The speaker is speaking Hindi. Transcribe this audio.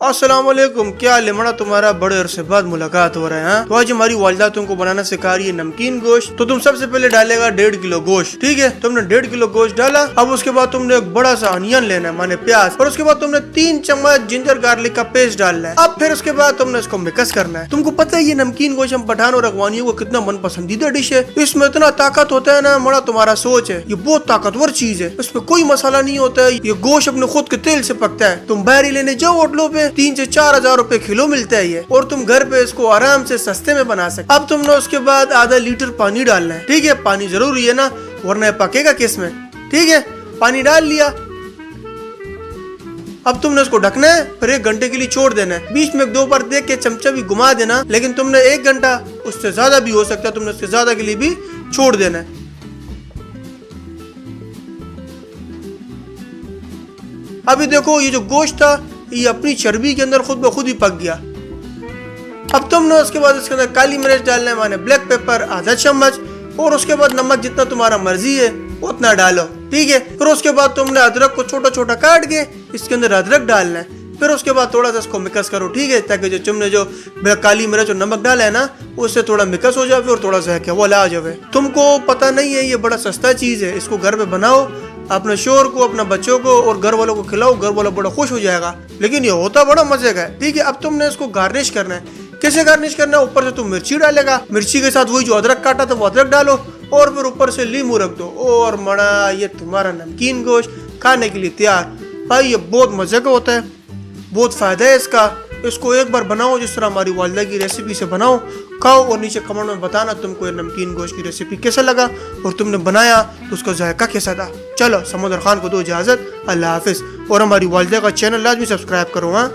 अस्सलाम वालेकुम, क्या हाल है मड़ा तुम्हारा? बड़े अरसे बाद मुलाकात हो रहा है। हाँ? तो आज हमारी वालिदा तुमको बनाना सिखा रही है नमकीन गोश्त। तो तुम सबसे पहले डालेगा 1.5 किलो गोश्त, ठीक है? तुमने 1.5 किलो गोश्त डाला। अब उसके बाद तुमने एक बड़ा सा अनियन लेना है, माने प्याज, और उसके बाद तुमने 3 चम्मच जिंजर गार्लिक का पेस्ट डालना है। अब फिर उसके बाद तुमने इसको मिक्स करना है। तुमको पता है ये नमकीन गोश्त हम पठान और अफगानियों को कितना मन पसंदीदा डिश है। इसमें इतना ताकत होता है ना, मड़ा तुम्हारा सोच है। ये बहुत ताकतवर चीज है, इसमें कोई मसाला नहीं होता है। ये गोश्त अपने खुद के तेल से पकता है। तुम बाहर ही लेने जाओ होटलों पे 3 से 4 हजार रुपए किलो मिलता है ये, और तुम घर पे इसको आराम से सस्ते में बना सकते। अब तुमने उसके बाद आधा लीटर पानी डालना है, ठीक है? पानी जरूरी है ना, वरना पकेगा किस में, ठीक है? पानी डाल लिया। अब तुमने उसको ढकना है, फिर 1 घंटे के लिए छोड़ देना है। बीच में 2 बार देख के चमचा भी घुमा देना, लेकिन तुमने 1 घंटा, उससे ज्यादा भी हो सकता है, तुमने उससे ज्यादा के लिए भी छोड़ देना है। अभी देखो ये जो गोश्त था ये अपनी चर्बी के अंदर खुद ब खुद ही पक गया। अब तुमने उसके बाद इसके अंदर काली मिर्च डालना है, माने ब्लैक पेपर आधा चम्मच, और उसके बाद नमक जितना तुम्हारा मर्जी है उतना डालो, ठीक है? फिर उसके बाद तुमने अदरक को छोटा छोटा काट के इसके अंदर अदरक डालना है। फिर उसके बाद थोड़ा सा इसको मिक्स करो, ठीक है? ताकि जो तुमने जो काली मिर्च और नमक डाला है ना, उससे थोड़ा मिक्स हो जाए और थोड़ा सा वो ला जाए। तुमको पता नहीं है ये बड़ा सस्ता चीज है, इसको घर पे बनाओ, अपने शोहर को, अपने बच्चों को और घर वालों को खिलाओ, घर वाला बड़ा खुश हो जाएगा। लेकिन ये होता बड़ा मजे का है, ठीक है? अब तुमने इसको गार्निश करना है। कैसे गार्निश करना है? ऊपर से तुम मिर्ची डालेगा, मिर्ची के साथ वही जो अदरक काटा था वो अदरक डालो, और फिर ऊपर से लींबू रख दो, और मड़ा ये तुम्हारा नमकीन गोश्त खाने के लिए तैयार। भाई ये बहुत मजे का होता है, बहुत फायदा है इसका। इसको एक बार बनाओ जिस तरह हमारी वालिदा की रेसिपी से बनाओ, खाओ, और नीचे कमेंट में बताना तुमको ये नमकीन गोश्त की रेसिपी कैसा लगा और तुमने बनाया तो उसका जायका कैसा था। चलो समुद्र खान को दो इजाजत, अल्लाह हाफिज, और हमारी वालिदा का चैनल लाजमी सब्सक्राइब करो। हाँ।